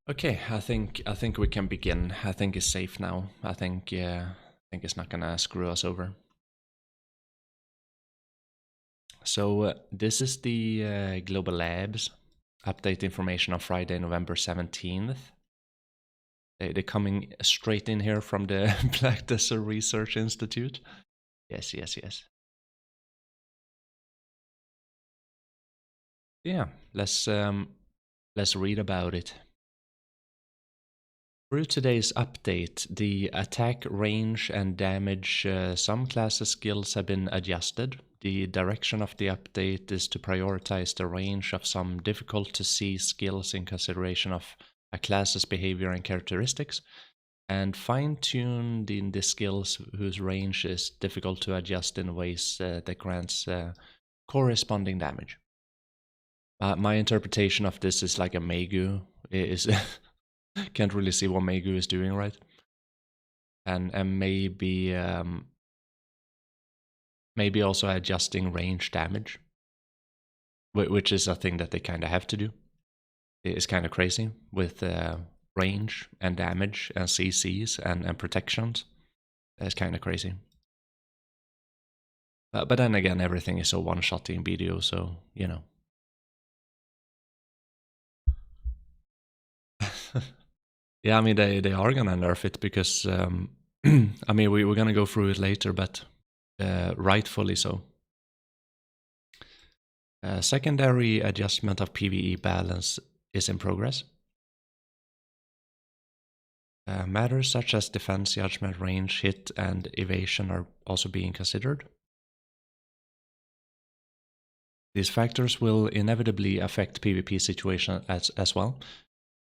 Okay, I think we can begin. I think it's safe now. I think it's not gonna screw us over. So this is the Global Labs update information on Friday, November 17th. They're coming straight in here from the Black Desert Research Institute. Yes. Yeah, let's read about it. Through today's update, the attack range and damage some classes skills have been adjusted. The direction of the update is to prioritize the range of some difficult to see skills in consideration of a class's behavior and characteristics, and fine-tune the skills whose range is difficult to adjust in ways that grants corresponding damage. My interpretation of this is like a Megu is can't really see what Megu is doing, right? And maybe also adjusting range damage, which is a thing that they kind of have to do. It's kind of crazy with range and damage and CCs and protections. It's kind of crazy. But then again, everything is so one-shot in BDO, so you know. Yeah, I mean they are gonna nerf it because I mean we're gonna go through it later, but rightfully so. Secondary adjustment of PvE balance is in progress. Matters such as defense, judgment, range, hit, and evasion are also being considered. These factors will inevitably affect PvP situation as well.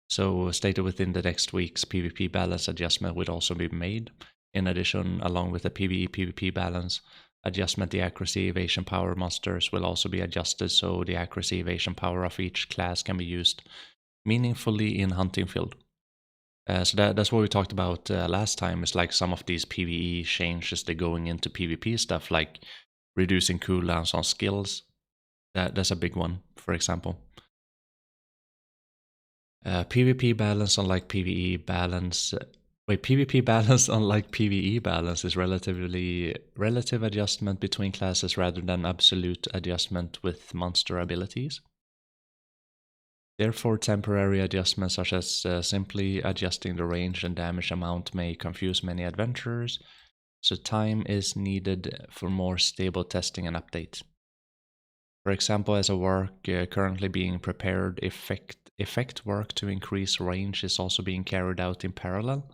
So stated within the next week's PvP balance adjustment will also be made. In addition, along with the PvE-PvP balance adjustment, the accuracy evasion power monsters will also be adjusted so the accuracy evasion power of each class can be used meaningfully in hunting field. So that's what we talked about last time. Is like some of these PvE changes they're going into PvP stuff, like reducing cooldowns on skills. That's a big one, for example. PvP balance unlike PvE balance. PvP balance unlike PvE balance is relative adjustment between classes rather than absolute adjustment with monster abilities. Therefore, temporary adjustments such as simply adjusting the range and damage amount may confuse many adventurers, so time is needed for more stable testing and updates. For example, as a work currently being prepared, effect work to increase range is also being carried out in parallel.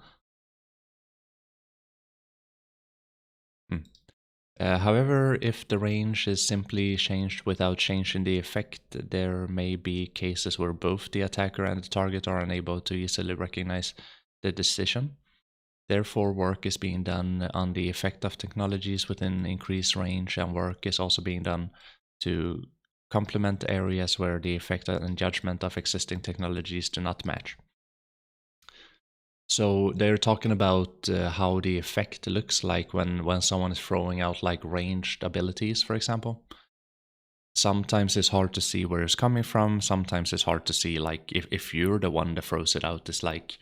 However, if the range is simply changed without changing the effect, there may be cases where both the attacker and the target are unable to easily recognize the decision. Therefore, work is being done on the effect of technologies within increased range, and work is also being done to complement areas where the effect and judgment of existing technologies do not match. So they're talking about how the effect looks like when someone is throwing out like ranged abilities, for example. Sometimes it's hard to see where it's coming from. Sometimes it's hard to see like if you're the one that throws it out, it's like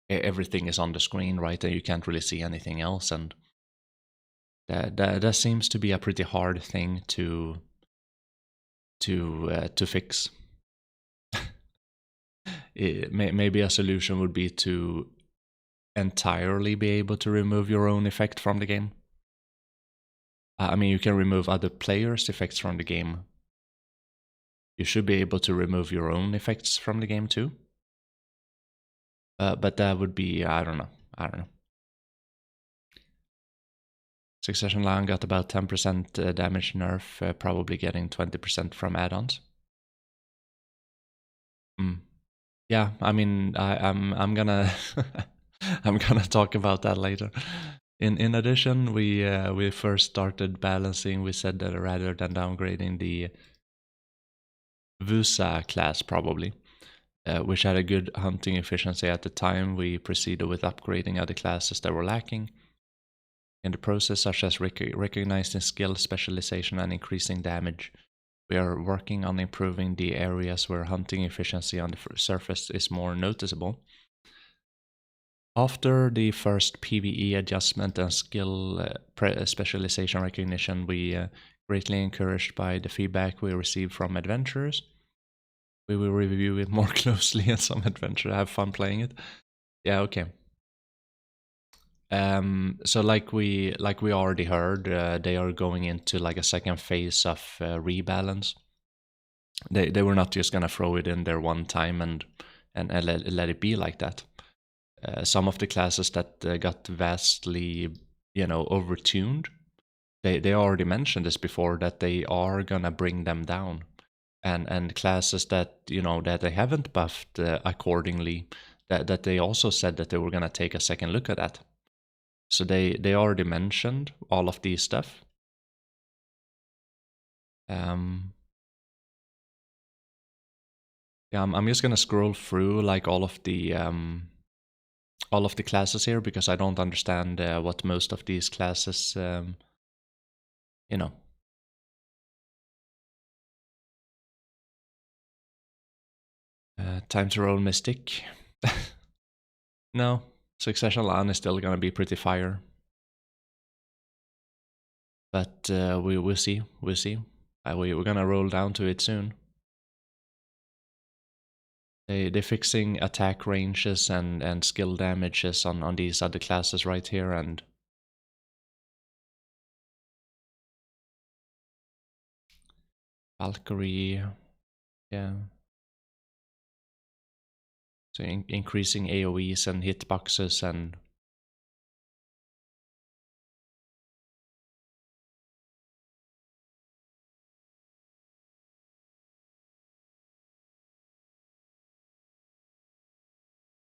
everything is on the screen, right? And you can't really see anything else. And that seems to be a pretty hard thing to fix. Maybe a solution would be to entirely be able to remove your own effect from the game. I mean, you can remove other players' effects from the game. You should be able to remove your own effects from the game too. But that would be, I don't know. Succession Line got about 10% damage nerf, probably getting 20% from add-ons. Yeah, I mean, I'm gonna I'm gonna talk about that later. In addition, we first started balancing. We said that rather than downgrading the Vusa class, probably, which had a good hunting efficiency at the time, we proceeded with upgrading other classes that were lacking. In the process, such as recognizing skill specialization and increasing damage, We are working on improving the areas where hunting efficiency on the surface is more noticeable. After the first PvE adjustment and skill specialization recognition, we greatly encouraged by the feedback we received from adventurers. We will review it more closely in some adventure. Have fun playing it. Yeah, okay. So like we already heard, they are going into like a second phase of rebalance. They were not just gonna throw it in there one time and let it be like that. Some of the classes that got vastly, overtuned, they already mentioned this before, that they are gonna bring them down, and classes that that they haven't buffed accordingly, that they also said that they were gonna take a second look at that. So they already mentioned all of these stuff. Yeah, I'm just gonna scroll through like all of the classes here, because I don't understand what most of these classes, time to roll Mystic. No, Succession Lan is still gonna be pretty fire. But we'll see. We'll see. We're gonna roll down to it soon. They're fixing attack ranges and skill damages on these other classes right here, and Valkyrie, yeah. So increasing AoEs and hitboxes and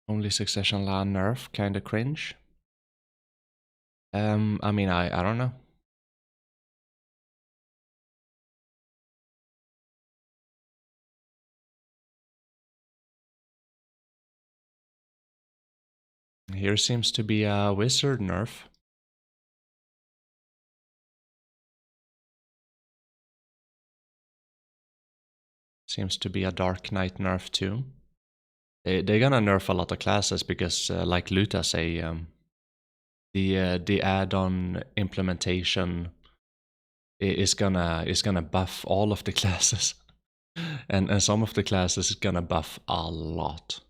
only Succession Lan nerf, kinda cringe. I mean, I don't know. Here seems to be a wizard nerf. Seems to be a Dark Knight nerf too. They're gonna nerf a lot of classes because, like Luta say, the add-on implementation is gonna buff all of the classes, and some of the classes is gonna buff a lot.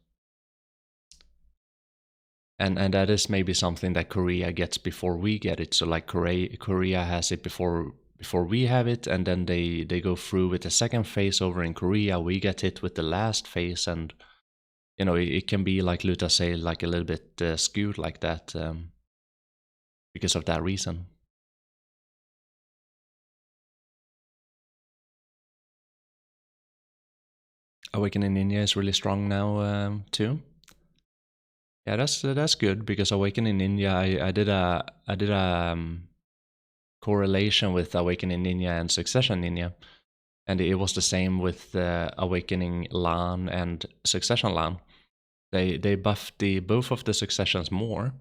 And that is maybe something that Korea gets before we get it. So like Korea has it before we have it, and then they go through with the second phase over in Korea. We get hit with the last phase, and it can be like Luta say, like a little bit skewed like that, because of that reason. Awakening Ninja is really strong now too. Yeah, that's good, because Awakening Ninja, I did a correlation with Awakening Ninja and Succession Ninja, and it was the same with Awakening Lan and Succession Lan. They buffed both of the successions more,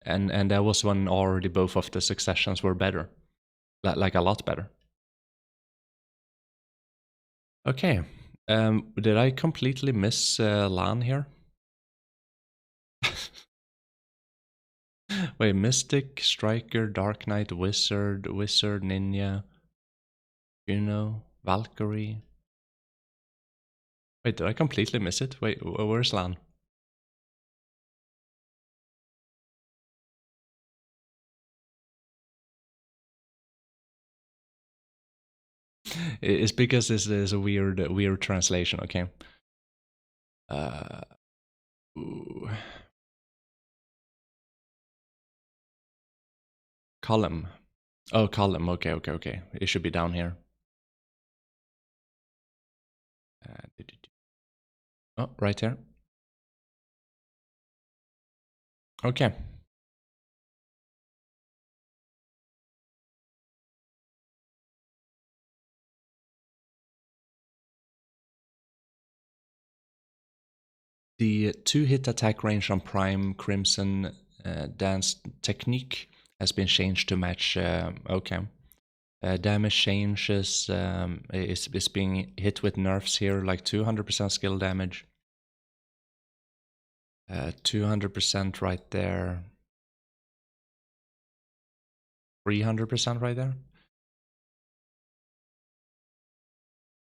and that was when already both of the successions were better, like a lot better. Okay, did I completely miss Lan here? Wait, Mystic, Striker, Dark Knight, Wizard, Ninja, Valkyrie. Wait, did I completely miss it? Wait, where's Lan? It's because this is a weird translation, okay? Ooh. Column. Oh, column. Okay. It should be down here. Oh, right here. Okay. The 2-hit attack range on Prime Crimson Dance Technique has been changed to match. Okay. Damage changes is being hit with nerfs here, like 200% skill damage. 200% right there. 300% right there.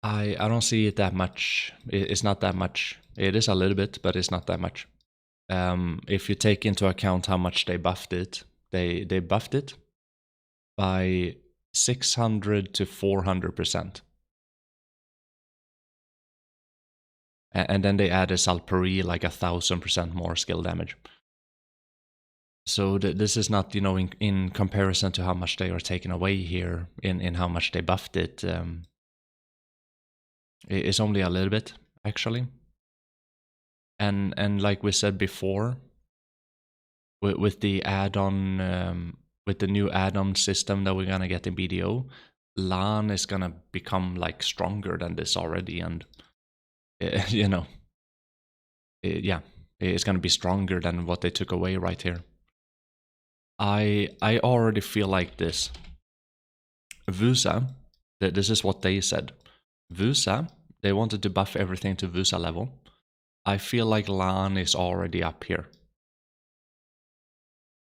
I don't see it that much. It's not that much. It is a little bit, but it's not that much. If you take into account how much they buffed it, they buffed it by 600 to 400%. And then they added Salperi like 1,000% more skill damage. So this is not, in comparison to how much they are taking away here, in how much they buffed it. It's only a little bit, actually. And like we said before, with the add-on, with the new add-on system that we're gonna get in BDO, LAN is gonna become like stronger than this already, and yeah, it's gonna be stronger than what they took away right here. I already feel like this. VUSA, this is what they said. VUSA, they wanted to buff everything to VUSA level. I feel like LAN is already up here.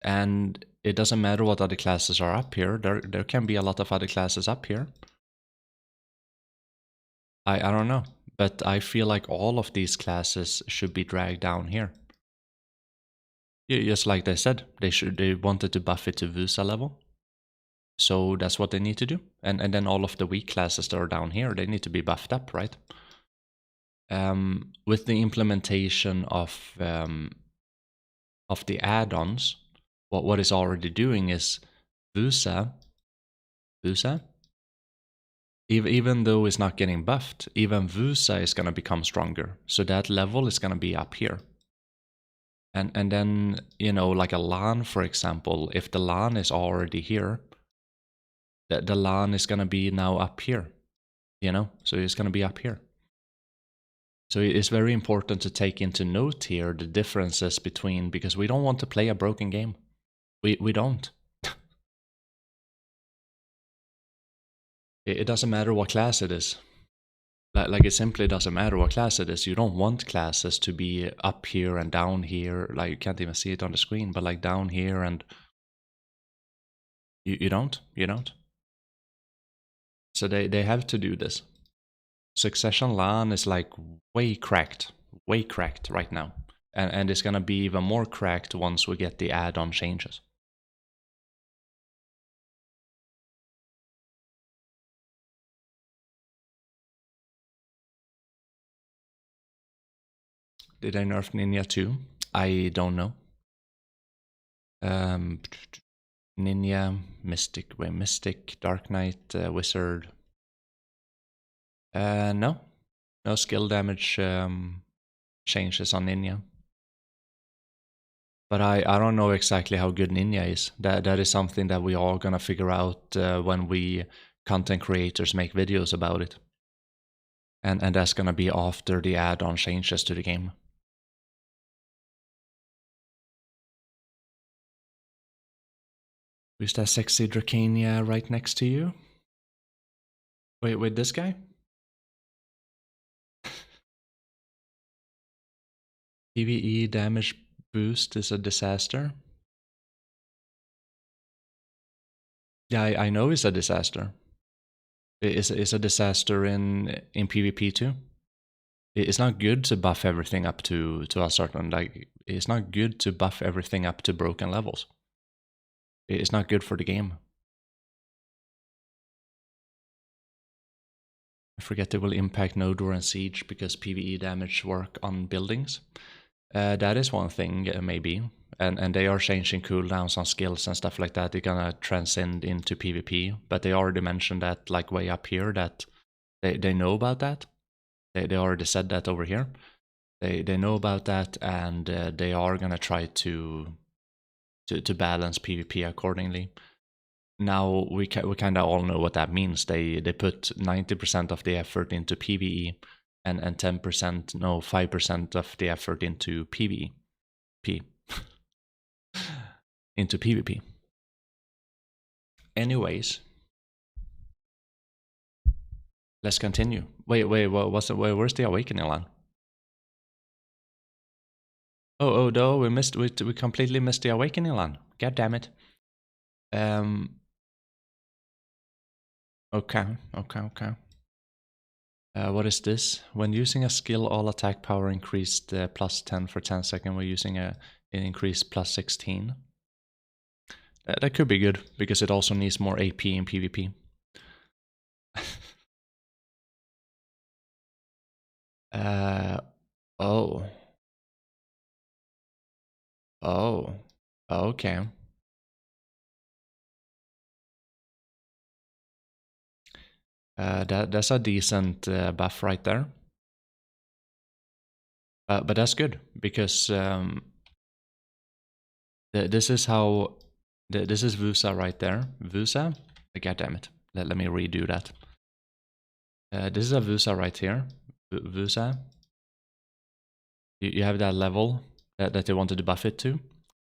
And it doesn't matter what other classes are up here. There can be a lot of other classes up here. I don't know. But I feel like all of these classes should be dragged down here. Just like they said, they wanted to buff it to VUSA level. So that's what they need to do. And then all of the weak classes that are down here, they need to be buffed up, right? With the implementation of the add-ons, what it's already doing is VUSA, even though it's not getting buffed, even VUSA is going to become stronger. So that level is going to be up here. And then, like a LAN, for example, if the LAN is already here, the LAN is going to be now up here, so it's going to be up here. So it's very important to take into note here the differences between, because we don't want to play a broken game. We don't. It doesn't matter what class it is. Like it simply doesn't matter what class it is. You don't want classes to be up here and down here. Like you can't even see it on the screen, but like down here, and you don't. So they have to do this. Succession LAN is like way cracked right now. And it's gonna be even more cracked once we get the add-on changes. Did I nerf Ninja too? I don't know. Ninja, Mystic, Dark Knight, Wizard. No skill damage changes on Ninja. But I don't know exactly how good Ninja is. That is something that we are gonna figure out when we content creators make videos about it. And that's gonna be after the add-on changes to the game. Who's that sexy Dracania right next to you? Wait, this guy? PvE damage boost is a disaster. Yeah, I know it's a disaster. It's a disaster in PvP too. It's not good to buff everything up to a certain, like, it's not good to buff everything up to broken levels. It's not good for the game. I forget it will impact no door and siege because PvE damage work on buildings. That is one thing, maybe. And they are changing cooldowns on skills and stuff like that. They're gonna transcend into PvP, but they already mentioned that, like, way up here, that they know about that. They already said that over here. They know about that, and they are gonna try to balance PvP accordingly. Now we kind of all know what that means. They put 90% of the effort into PvE, and 10%, no, 5% of the effort into PvE. Into PvP. Anyways, Let's continue. Wait, what's it? Where's the awakening line? Oh, no, we completely missed the awakening line. God damn it. Okay. What is this? When using a skill, all attack power increased plus 10 for 10 seconds. We're using an increase plus 16. That could be good, because it also needs more AP in PvP. Oh. Oh. Okay. That's a decent buff right there. But that's good, because this is how... This is Vusa right there. Vusa? God damn it. Let me redo that. This is a Vusa right here. Vusa. You have that level that they wanted to buff it to.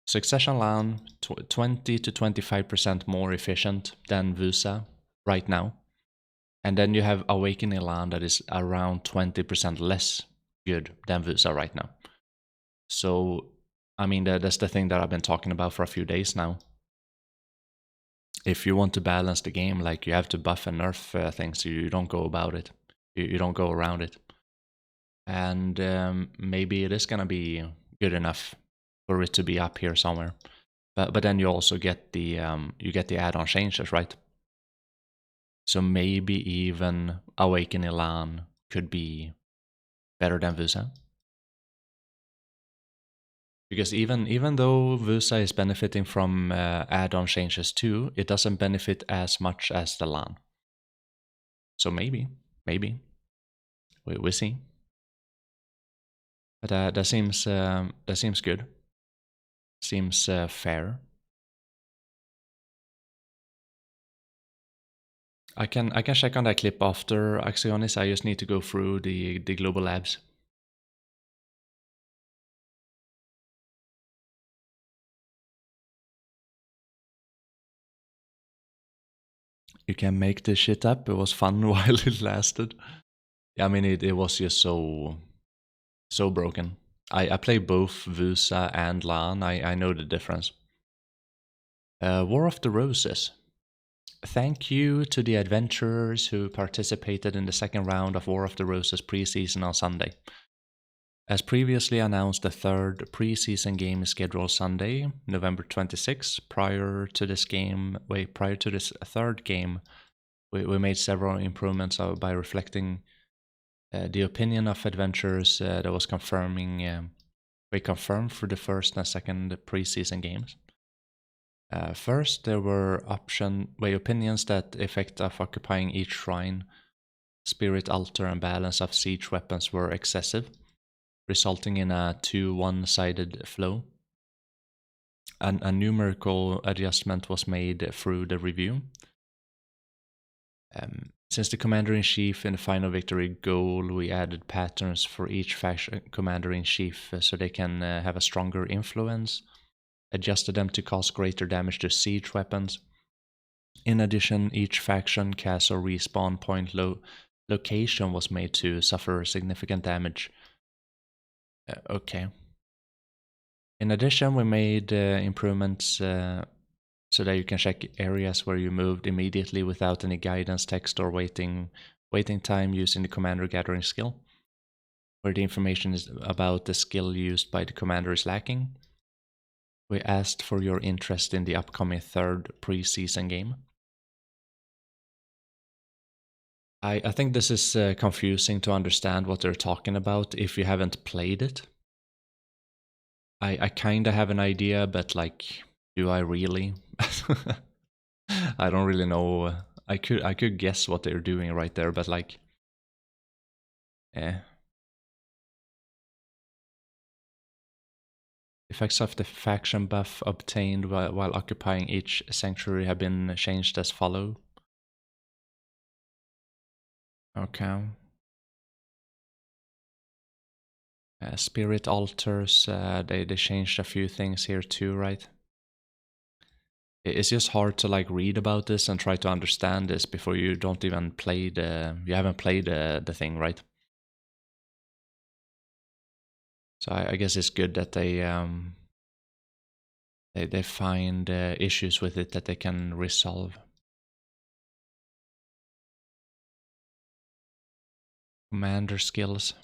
Succession Lan, 20 to 25% more efficient than Vusa right now. And then you have Awakening Lan that is around 20% less good than Vusa right now. So, I mean, that's the thing that I've been talking about for a few days now. If you want to balance the game, like, you have to buff and nerf things, so you don't go about it. You don't go around it. And maybe it is gonna be good enough for it to be up here somewhere. But then you also get the add-on changes, right? So maybe even Awakening Lan could be better than Vusa. Because even though Vusa is benefiting from add-on changes too, it doesn't benefit as much as the Lan. So maybe we see. But that seems good. Seems fair. I can check on that clip after Axionis. I just need to go through the global labs. You can make this shit up. It was fun while it lasted. Yeah, I mean, it was just so broken. I play both Vusa and Lan. I know the difference. War of the Roses. Thank you to the adventurers who participated in the second round of War of the Roses preseason on Sunday. As previously announced, the third preseason game is scheduled Sunday, November 26th. Prior to this third game, we made several improvements by reflecting the opinion of adventurers that was we confirmed for the first and second preseason games. First, there were opinions that effect of occupying each shrine, spirit altar, and balance of siege weapons were excessive, resulting in a 2 one-sided flow. A numerical adjustment was made through the review. Since the Commander-in-Chief in the final victory goal, we added patterns for each faction Commander-in-Chief so they can have a stronger influence, adjusted them to cause greater damage to siege weapons. In addition, each faction castle respawn point location was made to suffer significant damage. Okay. In addition, we made improvements so that you can check areas where you moved immediately without any guidance text or waiting time using the commander gathering skill, where the information is about the skill used by the commander is lacking. We asked for your interest in the upcoming third preseason game. I think this is confusing to understand what they're talking about if you haven't played it. I kind of have an idea, but like, do I really? I don't really know. I could guess what they're doing right there, but like, effects of the faction buff obtained while occupying each sanctuary have been changed as follow. Okay. Spirit altars, they changed a few things here too, right? It's just hard to like read about this and try to understand this before you don't even play you haven't played the thing, right? So I guess it's good that they find issues with it that they can resolve. Commander skills.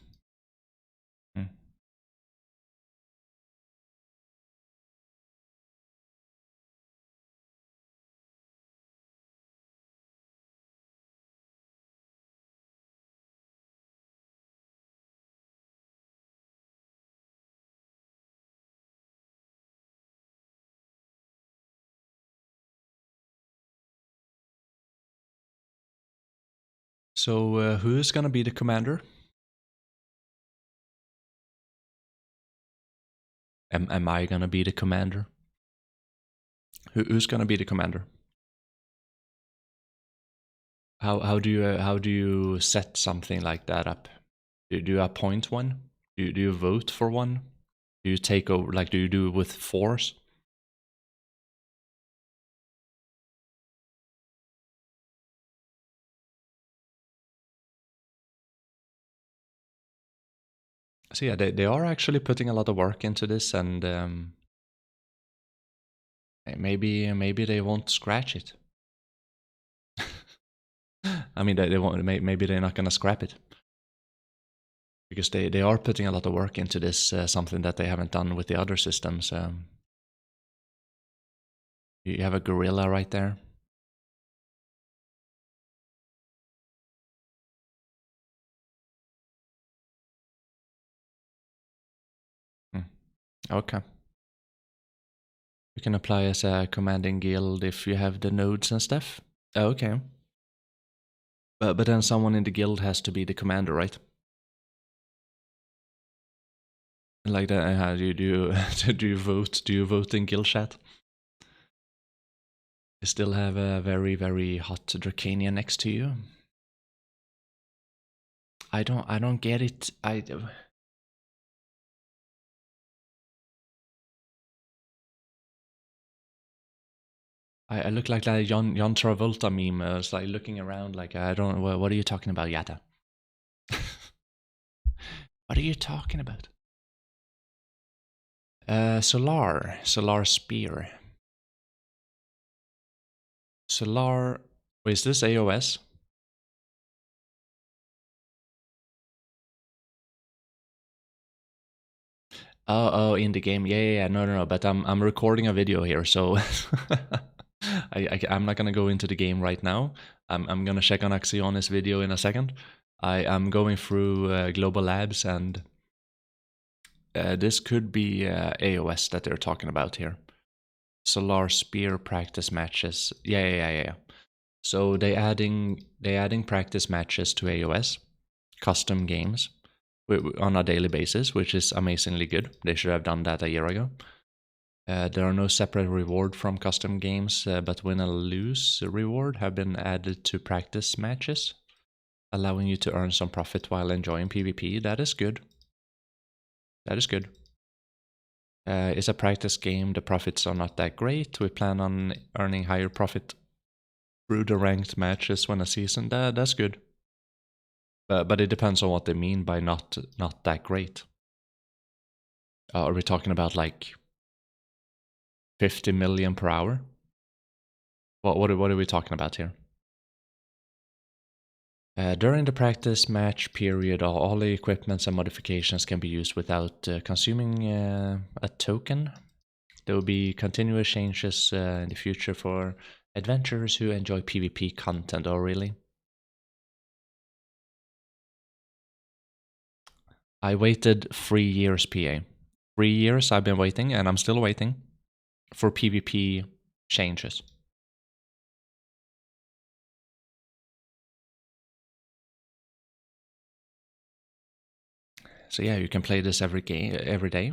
Hmm. So who's gonna be the commander? Am I gonna be the commander? Who's gonna be the commander? How do you set something like that up? Do you appoint one? Do you vote for one? Do you take over? Like, do you do it with force? So yeah, they are actually putting a lot of work into this, and maybe they won't scratch it. I mean, they won't. Maybe they're not gonna scrap it because they are putting a lot of work into this. Something that they haven't done with the other systems. You have a gorilla right there. Hmm. Okay. You can apply as a commanding guild if you have the nodes and stuff. Okay. But then someone in the guild has to be the commander, right? Like that. How do you do? Do you vote? Do you vote in guild chat? You still have a very hot Dracanian next to you. I don't get it. I look like that John Travolta meme. It's like looking around like I don't. What are you talking about, Yata? What are you talking about? Solar Spear. Solar. Wait, is this AOS? Oh, in the game. Yeah. No. But I'm recording a video here, so I'm not gonna go into the game right now. I'm gonna check on Axionis video in a second. I'm going through Global Labs, and this could be AOS that they're talking about here. Solar Spear practice matches. Yeah. So they adding practice matches to AOS, custom games on a daily basis, which is amazingly good. They should have done that a year ago. There are no separate reward from custom games, but win or lose reward have been added to practice matches, allowing you to earn some profit while enjoying PvP. That is good. That is good. It's a practice game. The profits are not that great. We plan on earning higher profit through the ranked matches when a season. That's good. But it depends on what they mean by not that great. Are we talking about like 50 million per hour? What are we talking about here? During the practice match period, all the equipments and modifications can be used without consuming a token. There will be continuous changes in the future for adventurers who enjoy PvP content. Oh, really? I waited 3 years, PA. 3 years I've been waiting, and I'm still waiting for PvP changes. So yeah, you can play this every day,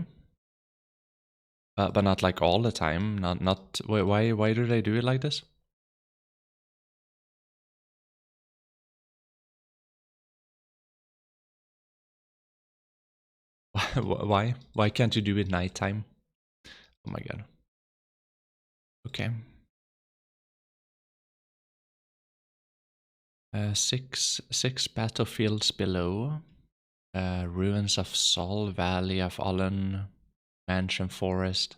but not like all the time. Not why do they do it like this? Why can't you do it nighttime? Oh my god. Okay. Six battlefields below. Ruins of Sol, Valley of Olin, Mansion Forest.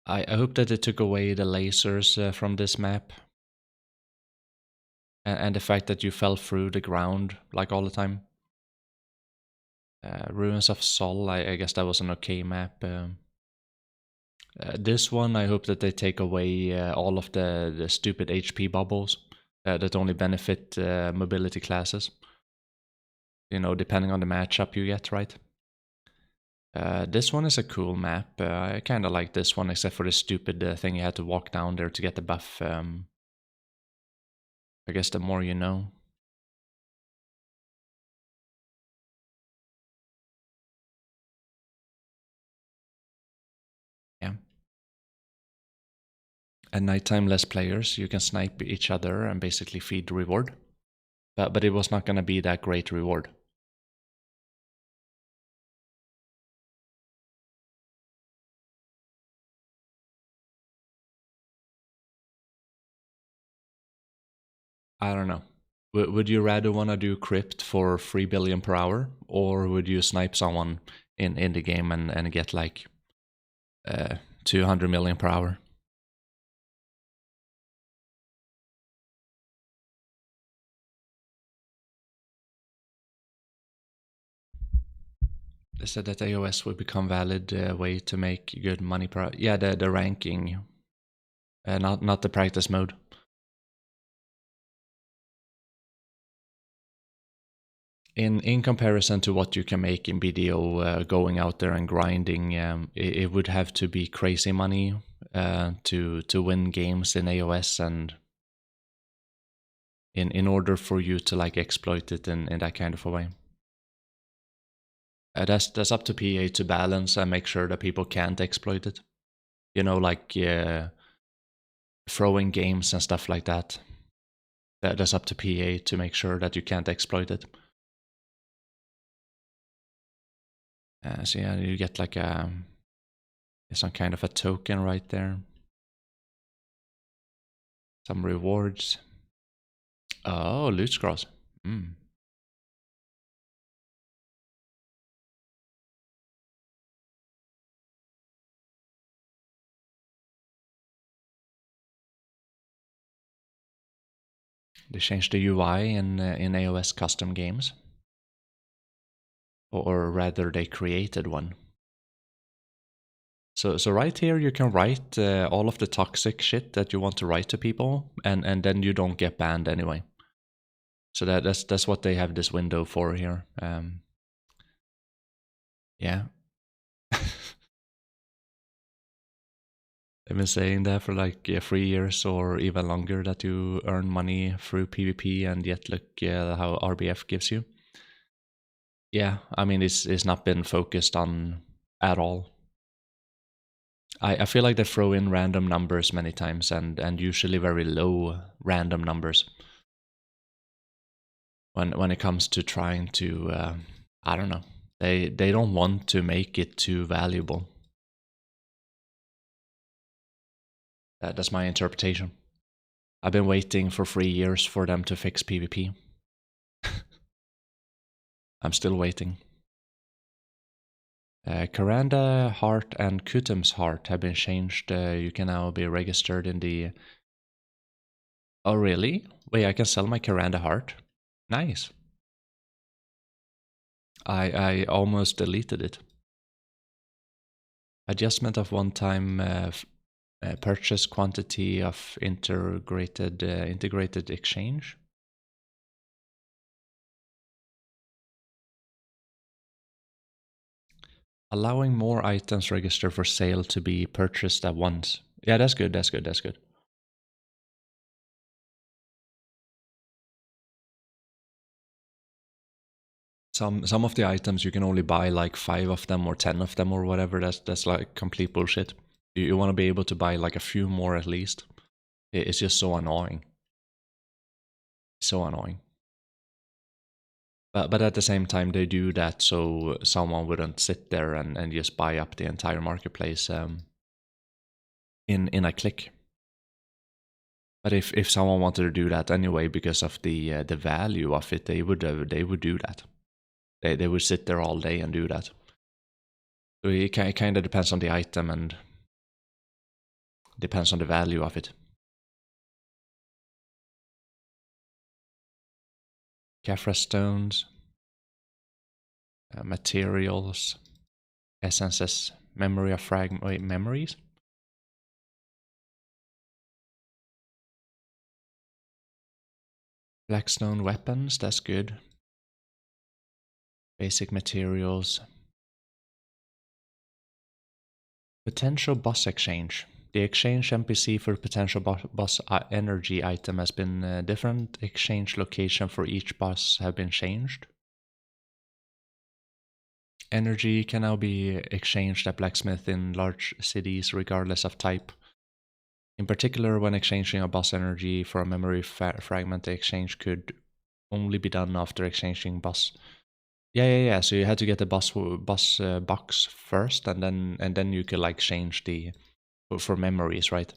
I hope that they took away the lasers from this map. And the fact that you fell through the ground like all the time. Ruins of Sol, I guess that was an okay map. This one, I hope that they take away all of the stupid HP bubbles that only benefit mobility classes. You know, depending on the matchup you get, right? This one is a cool map. I kind of like this one, except for the stupid thing you had to walk down there to get the buff. I guess the more you know. Yeah. At nighttime, less players. You can snipe each other and basically feed the reward. But it was not going to be that great reward. I don't know. Would you rather want to do crypt for 3 billion per hour, or would you snipe someone in the game and get like 200 million per hour? They said that AOS would become valid way to make good money per hour. Yeah, the ranking, not the practice mode. In comparison to what you can make in BDO, going out there and grinding, it would have to be crazy money to win games in AOS, and in order for you to like exploit it in that kind of a way. That's up to PA to balance and make sure that people can't exploit it. You know, like throwing games and stuff like that. That's up to PA to make sure that you can't exploit it. So yeah, you get like some kind of a token right there. Some rewards. Oh, loot scrolls. They changed the UI in AOS custom games. Or rather, they created one. So right here you can write all of the toxic shit that you want to write to people, and then you don't get banned anyway. So that's what they have this window for here. Yeah. They've been saying that for like 3 years or even longer, that you earn money through PvP, and yet look how RBF gives you. Yeah, I mean, it's not been focused on at all. I feel like they throw in random numbers many times, and usually very low random numbers. When it comes to trying to, I don't know, they don't want to make it too valuable. That's my interpretation. I've been waiting for 3 years for them to fix PvP. I'm still waiting. Karanda Heart and Kutum's Heart have been changed. You can now be registered in the... Oh, really? Wait, I can sell my Karanda Heart? Nice. I almost deleted it. Adjustment of one-time purchase quantity of integrated exchange. Allowing more items registered for sale to be purchased at once. Yeah, that's good. That's good. That's good. Some of the items you can only buy like 5 of them or 10 of them or whatever. That's like complete bullshit. You want to be able to buy like a few more at least. It's just so annoying. So annoying. But at the same time, they do that so someone wouldn't sit there and just buy up the entire marketplace in a click. But if someone wanted to do that anyway because of the value of it, they would do that. They would sit there all day and do that. So it kind of depends on the item and depends on the value of it. Kefra stones, materials, essences, memory of memories. Blackstone weapons, that's good. Basic materials. Potential boss exchange. The exchange NPC for potential boss energy item has been different. Exchange location for each boss have been changed. Energy can now be exchanged at blacksmith in large cities regardless of type. In particular, when exchanging a boss energy for a memory fragment, the exchange could only be done after exchanging boss. Yeah. So you had to get the boss box first, and then you could like change the for memories, right?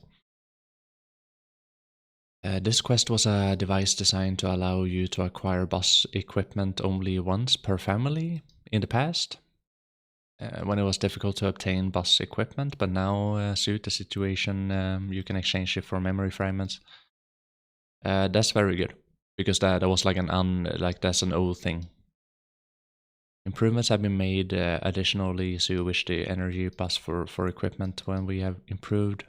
This quest was a device designed to allow you to acquire boss equipment only once per family in the past, when it was difficult to obtain boss equipment, but now suit the situation, you can exchange it for memory fragments. That's very good, because that was like that's an old thing. Improvements have been made additionally, so you wish the energy bus for equipment when we have improved.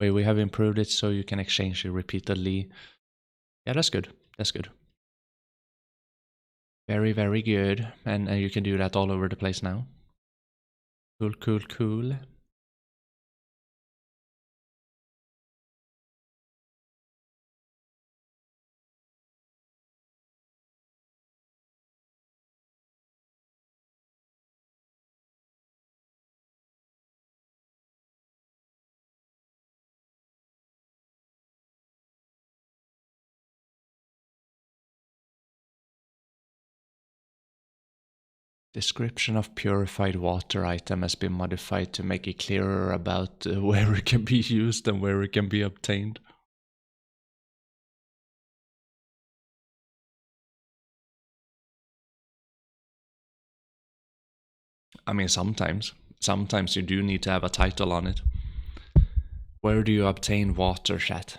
We have improved it so you can exchange it repeatedly. Yeah, that's good. That's good. Very, very good. And you can do that all over the place now. Cool. Description of purified water item has been modified to make it clearer about where it can be used and where it can be obtained. I mean, sometimes you do need to have a title on it. Where do you obtain water, chat?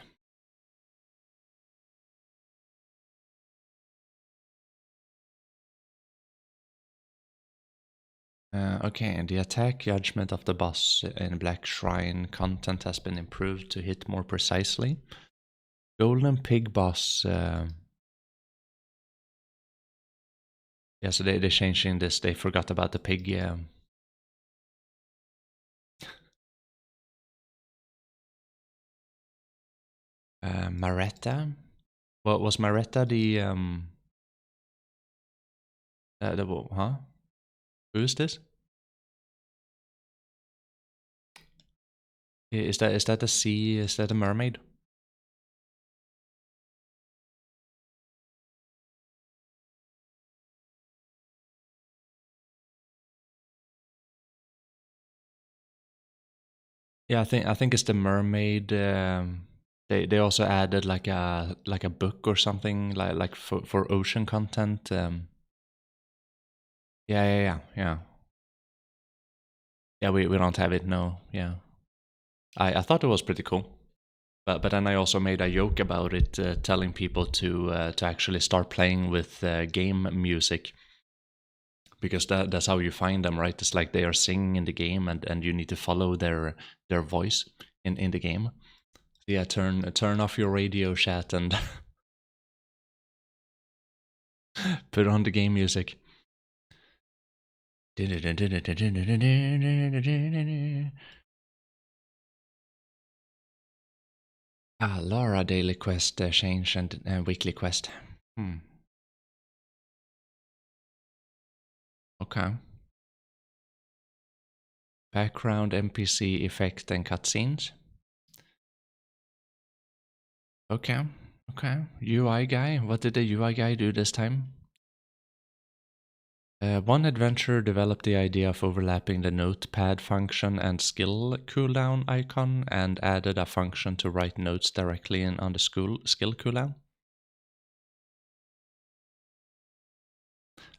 Okay, and the attack judgment of the boss in Black Shrine content has been improved to hit more precisely. Golden Pig boss. Yeah, so they're changing this. They forgot about the pig. Maretta. What was Maretta the huh? Who's this? Is that the sea? Is that a mermaid? Yeah, I think it's the mermaid. They also added like a book or something like for ocean content. Yeah. Yeah, we don't have it. No. Yeah, I thought it was pretty cool. But then I also made a joke about it, telling people to actually start playing with game music, because that's how you find them, right? It's like they are singing in the game, and you need to follow their voice in the game. Yeah, turn off your radio chat and put on the game music. Laura daily quest change and weekly quest. Okay. Background NPC effect and cutscenes. Okay. UI guy. What did the UI guy do this time? One adventurer developed the idea of overlapping the notepad function and skill cooldown icon and added a function to write notes directly on the skill cooldown.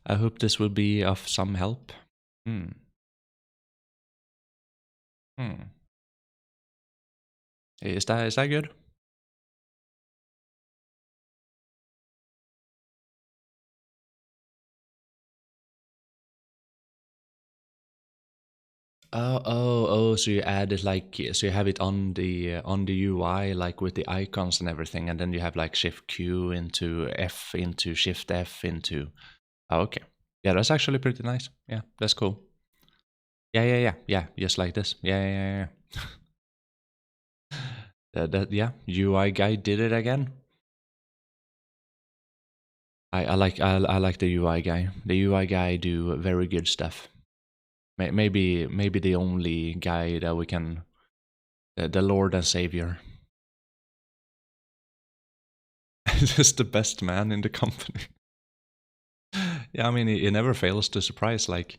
I hope this will be of some help. Hmm. Is that good? Oh! So you add it like so you have it on the UI like with the icons and everything, and then you have like Shift Q into F into Shift F into. Oh, okay, yeah, that's actually pretty nice. Yeah, that's cool. Yeah. Just like this. Yeah. Yeah, UI guy did it again. I like the UI guy. The UI guy do very good stuff. Maybe the only guy that we can, the Lord and Savior. Just the best man in the company. Yeah, I mean, he never fails to surprise. Like,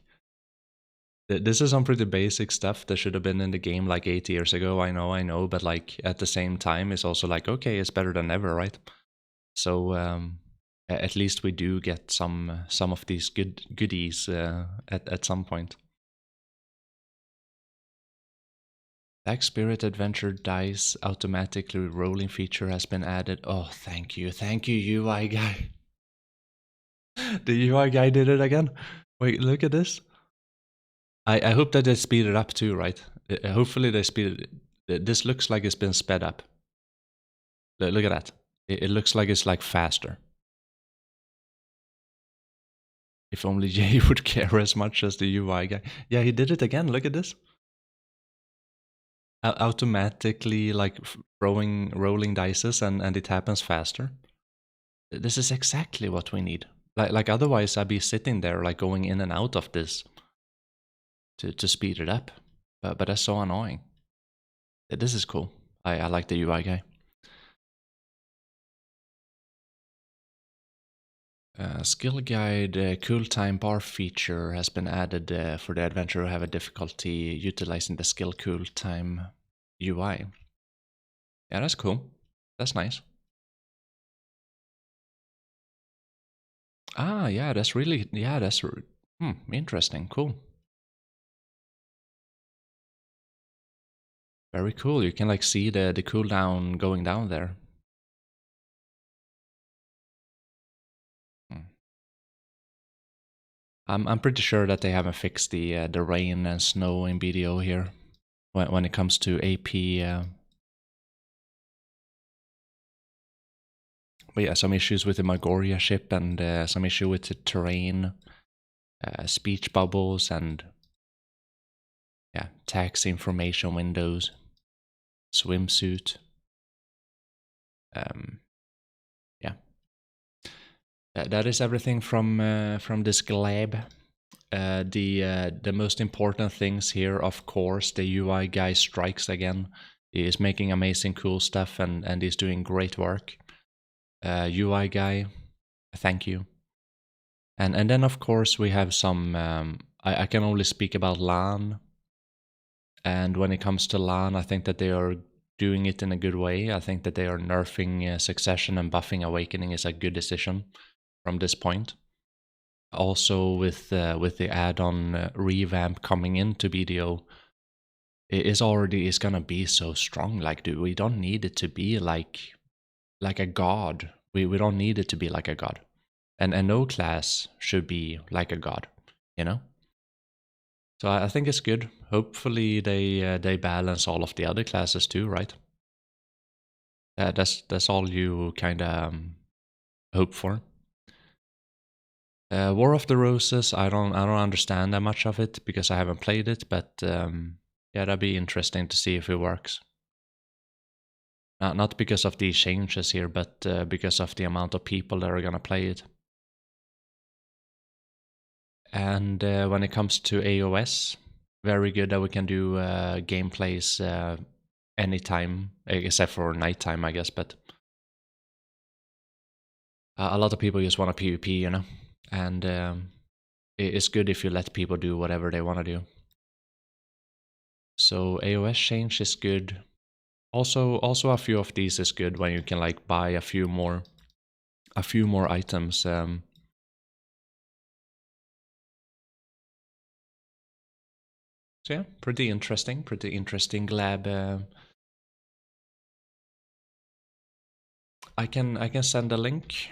this is some pretty basic stuff that should have been in the game like 8 years ago. I know, but like at the same time, it's also like, okay, it's better than ever, right? So at least we do get some of these goodies at some point. Black Spirit Adventure dice automatically rolling feature has been added. Oh, thank you, UI guy. The UI guy did it again. Wait, look at this. I hope that they speed it up too, right? Hopefully they speed it. This looks like it's been sped up. Look at that. It looks like it's like faster. If only Jay would care as much as the UI guy. Yeah, he did it again. Look at this. Automatically like rolling dices and it happens faster. This is exactly what we need. Like otherwise I'd be sitting there like going in and out of this to speed it up. But that's so annoying. This is cool. I like the UI guy. Skill guide cool time bar feature has been added for the adventurer who have a difficulty utilizing the skill cool time UI. Yeah, that's cool. That's nice. Ah, yeah, that's really, yeah, that's interesting. Cool. Very cool. You can like see the cooldown going down there. I'm pretty sure that they haven't fixed the rain and snow in BDO here when it comes to AP. But yeah, some issues with the Magoria ship and some issue with the terrain, speech bubbles, and yeah, tax information windows, swimsuit. Yeah, that is everything from this glab. The most important things here, of course, the UI guy strikes again. He is making amazing, cool stuff, and he's doing great work. UI guy, thank you. And then of course we have some. I can only speak about LAN, and when it comes to LAN, I think that they are doing it in a good way. I think that they are nerfing Succession and buffing Awakening is a good decision from this point. Also with the add-on revamp coming into BDO, it is gonna be so strong. Like, dude, we don't need it to be like a god. We don't need it to be like a god. And no class should be like a god, you know? So I think it's good. Hopefully they balance all of the other classes too, right? That's all you kind of hope for. War of the Roses, I don't understand that much of it because I haven't played it, but yeah, that'd be interesting to see if it works. Not because of these changes here, but because of the amount of people that are gonna play it. And when it comes to AOS, very good that we can do gameplays anytime, except for nighttime, I guess. But a lot of people just want a PvP, you know, and it's good if you let people do whatever they want to do. So AOS change is good. Also a few of these is good when you can like buy a few more items. So yeah, pretty interesting lab. I can send a link